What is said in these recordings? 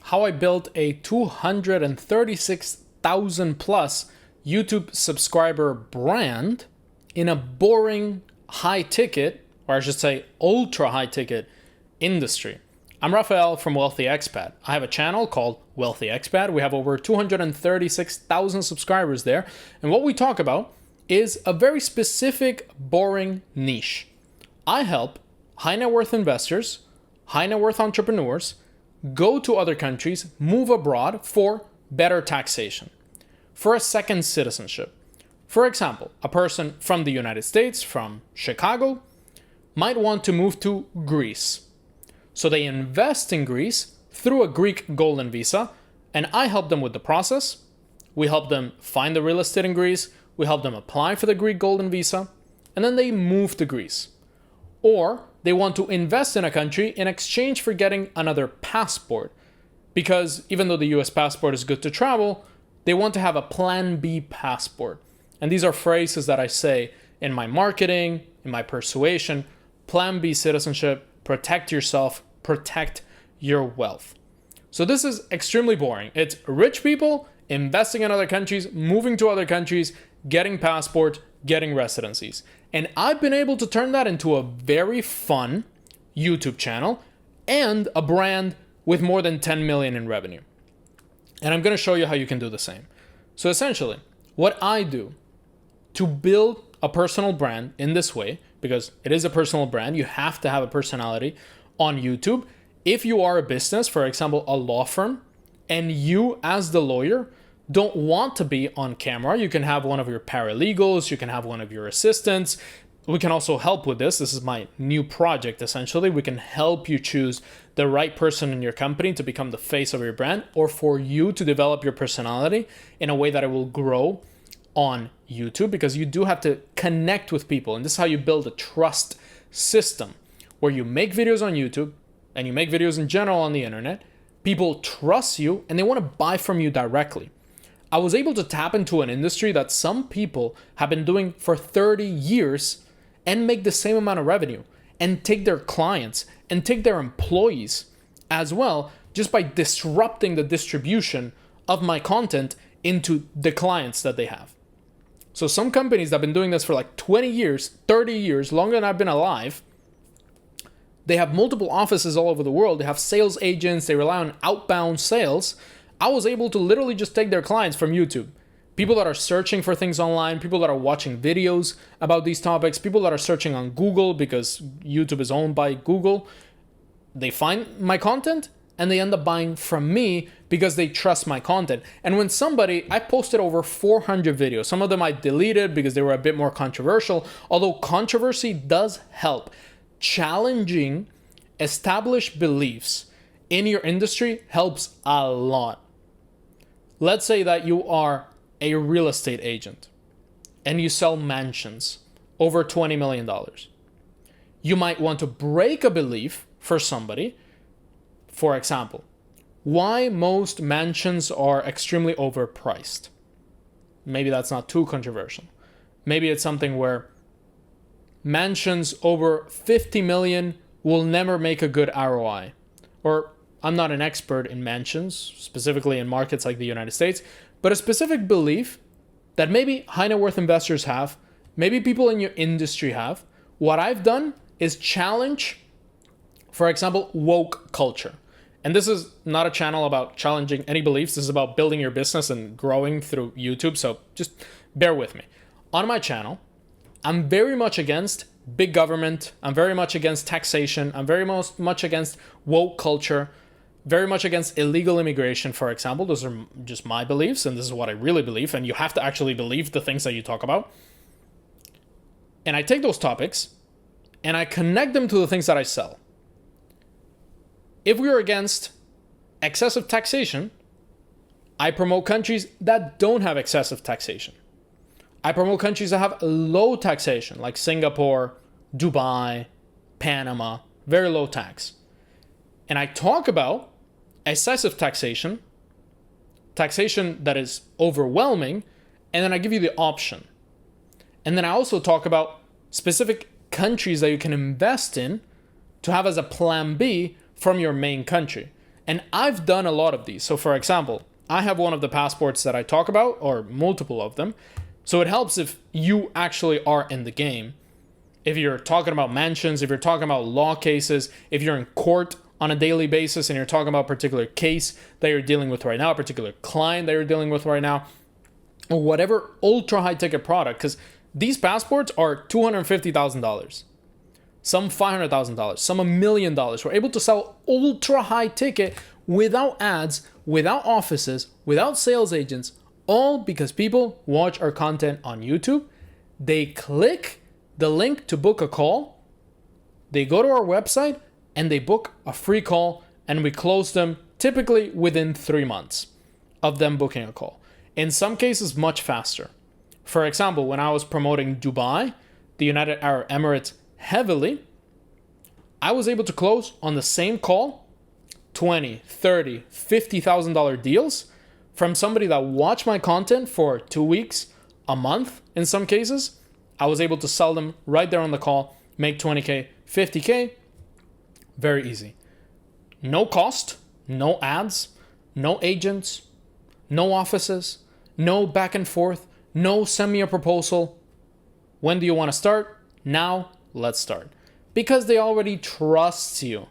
how I built a 236,000 plus YouTube subscriber brand in a boring high ticket, or I should say ultra high ticket industry. I'm Rafael from Wealthy Expat. I have a channel called Wealthy Expat. We have over 236,000 subscribers there. And what we talk about is a very specific, boring niche. I help high net worth investors, high net worth entrepreneurs go to other countries, move abroad for better taxation, for a second citizenship. For example, a person from the United States, from Chicago, might want to move to Greece. So they invest in Greece through a Greek golden visa, and I help them with the process. We help them find the real estate in Greece, we help them apply for the Greek golden visa, and then they move to Greece. Or they want to invest in a country in exchange for getting another passport. Because even though the US passport is good to travel, they want to have a Plan B passport. And these are phrases that I say in my marketing, in my persuasion. Plan B citizenship, protect yourself, protect your wealth. So this is extremely boring. It's rich people investing in other countries, moving to other countries, getting passports, getting residencies. And I've been able to turn that into a very fun YouTube channel and a brand with more than 10 million in revenue. And I'm going to show you how you can do the same. So essentially, what I do to build a personal brand in this way, because it is a personal brand, you have to have a personality on YouTube. If you are a business, for example, a law firm, and you as the lawyer don't want to be on camera, you can have one of your paralegals, you can have one of your assistants. We can also help with this. This is my new project, essentially. We can help you choose the right person in your company to become the face of your brand, or for you to develop your personality in a way that it will grow on YouTube, because you do have to connect with people. And this is how you build a trust system, where you make videos on YouTube and you make videos in general on the internet. People trust you and they want to buy from you directly. I was able to tap into an industry that some people have been doing for 30 years and make the same amount of revenue, and take their clients and take their employees as well, just by disrupting the distribution of my content into the clients that they have. So some companies that have been doing this for like 20 years, 30 years, longer than I've been alive, they have multiple offices all over the world. They have sales agents. They rely on outbound sales. I was able to literally just take their clients from YouTube. People that are searching for things online, people that are watching videos about these topics, people that are searching on Google, because YouTube is owned by Google. They find my content and they end up buying from me because they trust my content. And when I posted over 400 videos. Some of them I deleted because they were a bit more controversial, although controversy does help. Challenging established beliefs in your industry helps a lot. Let's say that you are a real estate agent and you sell mansions over $20 million. You might want to break a belief for somebody. For example, why most mansions are extremely overpriced. Maybe that's not too controversial. Maybe it's something where mansions over 50 million will never make a good ROI. Or I'm not an expert in mansions, specifically in markets like the United States, but a specific belief that maybe high net worth investors have, maybe people in your industry have. What I've done is challenge, for example, woke culture. And this is not a channel about challenging any beliefs. This is about building your business and growing through YouTube. So just bear with me. On my channel, I'm very much against big government. I'm very much against taxation. I'm very much against woke culture. Very much against illegal immigration, for example. Those are just my beliefs, and this is what I really believe. And you have to actually believe the things that you talk about. And I take those topics and I connect them to the things that I sell. If we are against excessive taxation, I promote countries that don't have excessive taxation. I promote countries that have low taxation, like Singapore, Dubai, Panama, very low tax. And I talk about excessive taxation that is overwhelming, and then I give you the option. And then I also talk about specific countries that you can invest in to have as a plan B from your main country. And I've done a lot of these. So for example, I have one of the passports that I talk about, or multiple of them. So it helps if you actually are in the game. If you're talking about mansions, if you're talking about law cases, if you're in court on a daily basis and you're talking about a particular case that you're dealing with right now, a particular client that you're dealing with right now, or whatever ultra high ticket product, because these passports are $250,000, some $500,000, some $1 million. We're able to sell ultra high ticket without ads, without offices, without sales agents, all because people watch our content on YouTube. They click the link to book a call, they go to our website, and they book a free call, and we close them typically within 3 months of them booking a call. In some cases, much faster. For example, when I was promoting Dubai, the United Arab Emirates, heavily, I was able to close on the same call $20,000, $30,000, $50,000 deals from somebody that watched my content for 2 weeks, a month in some cases. I was able to sell them right there on the call, make 20K, 50K, very easy. No cost, no ads, no agents, no offices, no back and forth, no send me a proposal. When do you want to start? Now, let's start. Because they already trust you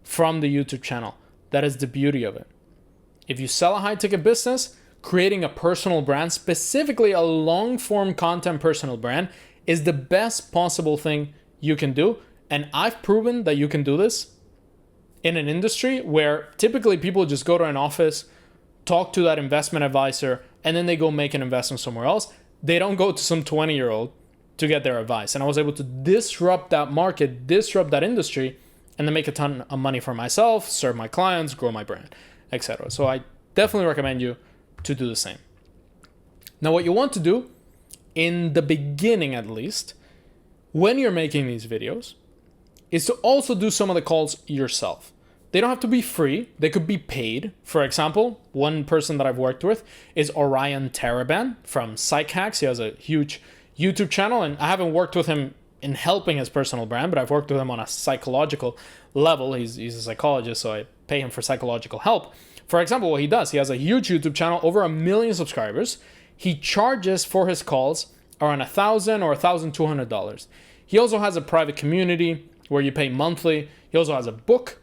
from the YouTube channel. That is the beauty of it. If you sell a high ticket business, creating a personal brand, specifically a long form content personal brand, is the best possible thing you can do. And I've proven that you can do this in an industry where typically people just go to an office, talk to that investment advisor, and then they go make an investment somewhere else. They don't go to some 20-year-old to get their advice. And I was able to disrupt that market, disrupt that industry, and then make a ton of money for myself, serve my clients, grow my brand, etc. So I definitely recommend you to do the same. Now, what you want to do in the beginning, at least, when you're making these videos, is to also do some of the calls yourself. They don't have to be free. They could be paid. For example, one person that I've worked with is Orion Taraban from Psych Hacks. He has a huge YouTube channel, and I haven't worked with him in helping his personal brand, but I've worked with him on a psychological level. He's a psychologist, so I pay him for psychological help. For example, what he does, he has a huge YouTube channel, over 1 million subscribers. He charges for his calls around $1,000 or $1,200. He also has a private community where you pay monthly. He also has a book.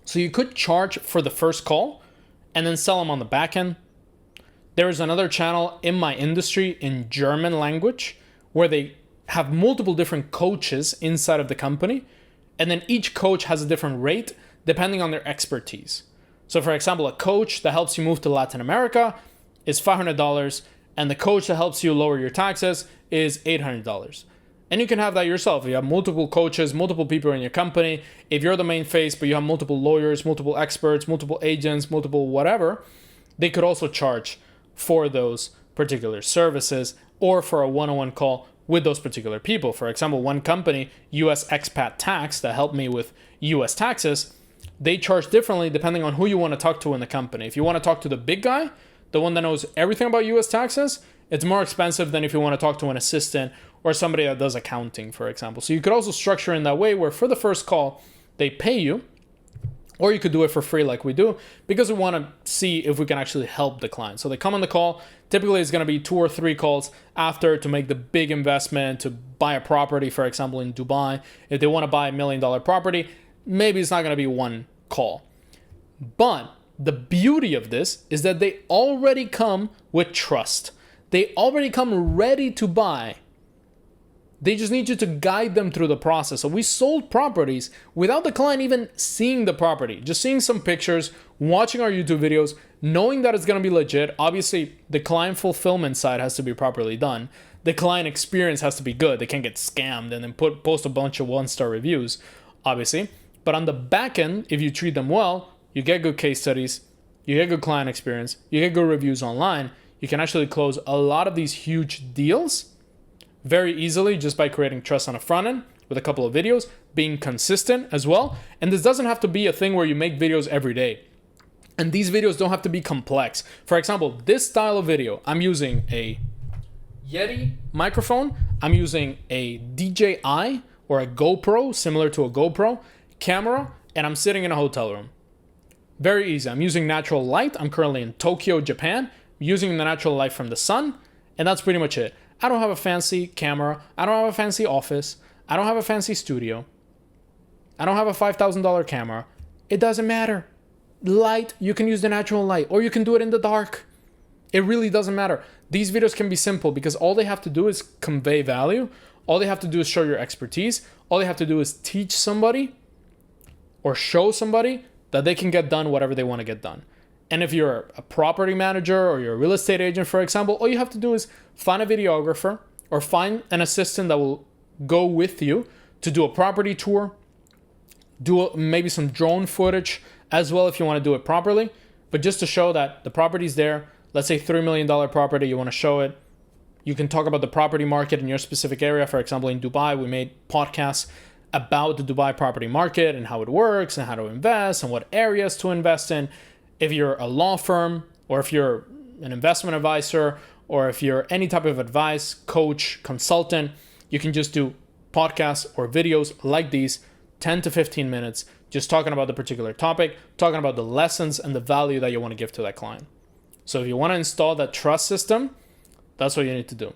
So you could charge for the first call and then sell them on the back end. There is another channel in my industry in German language where they have multiple different coaches inside of the company. And then each coach has a different rate depending on their expertise. So for example, a coach that helps you move to Latin America is $500, and the coach that helps you lower your taxes is $800. And you can have that yourself. You have multiple coaches, multiple people in your company. If you're the main face, but you have multiple lawyers, multiple experts, multiple agents, multiple whatever, they could also charge for those particular services or for a one-on-one call with those particular people. For example, one company, US Expat Tax, that helped me with US taxes, they charge differently depending on who you want to talk to in the company. If you want to talk to the big guy, the one that knows everything about US taxes, it's more expensive than if you want to talk to an assistant or somebody that does accounting, for example. So you could also structure in that way where for the first call, they pay you, or you could do it for free like we do, because we want to see if we can actually help the client. So they come on the call. Typically, it's going to be 2 or 3 calls after to make the big investment, to buy a property, for example, in Dubai. If they want to buy $1 million property, maybe it's not going to be one call. But the beauty of this is that they already come with trust. They already come ready to buy. They just need you to guide them through the process. So we sold properties without the client even seeing the property, just seeing some pictures, watching our YouTube videos, knowing that it's going to be legit. Obviously, the client fulfillment side has to be properly done. The client experience has to be good. They can't get scammed and then post a bunch of 1-star reviews, obviously. But on the back end, if you treat them well, you get good case studies, you get good client experience, you get good reviews online. You can actually close a lot of these huge deals very easily just by creating trust on the front end with a couple of videos, being consistent as well. And this doesn't have to be a thing where you make videos every day. And these videos don't have to be complex. For example, this style of video, I'm using a Yeti microphone. I'm using a DJI or a GoPro, similar to a GoPro camera, and I'm sitting in a hotel room. Very easy. I'm using natural light. I'm currently in Tokyo, Japan, using the natural light from the sun, and that's pretty much it. I don't have a fancy camera. I don't have a fancy office. I don't have a fancy studio. I don't have a $5,000 camera. It doesn't matter. Light, you can use the natural light, or you can do it in the dark. It really doesn't matter. These videos can be simple because all they have to do is convey value. All they have to do is show your expertise. All they have to do is teach somebody or show somebody that they can get done whatever they want to get done. And if you're a property manager or you're a real estate agent, for example, all you have to do is find a videographer or find an assistant that will go with you to do a property tour, do maybe some drone footage as well if you want to do it properly, but just to show that the property's there. Let's say $3 million property, you want to show it. You can talk about the property market in your specific area. For example, in Dubai, we made podcasts about the Dubai property market and how it works and how to invest and what areas to invest in. If you're a law firm or if you're an investment advisor or if you're any type of advice, coach, consultant, you can just do podcasts or videos like these, 10 to 15 minutes, just talking about the particular topic, talking about the lessons and the value that you want to give to that client. So if you want to install that trust system, that's what you need to do.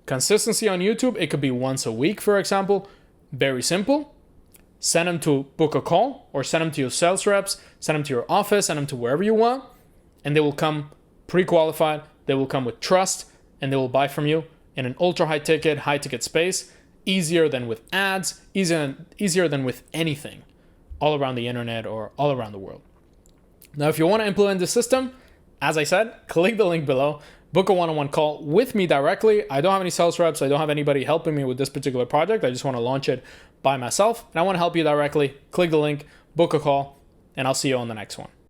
Consistency on YouTube, it could be once a week, for example. Very simple. Send them to book a call or send them to your sales reps, send them to your office, send them to wherever you want, and they will come pre-qualified. They will come with trust and they will buy from you in an ultra high ticket space, easier than with ads, easier than with anything all around the internet or all around the world. Now, if you want to implement the system, as I said, click the link below, book a one-on-one call with me directly. I don't have any sales reps. I don't have anybody helping me with this particular project. I just want to launch it by myself and I want to help you directly. Click the link, book a call, and I'll see you on the next one.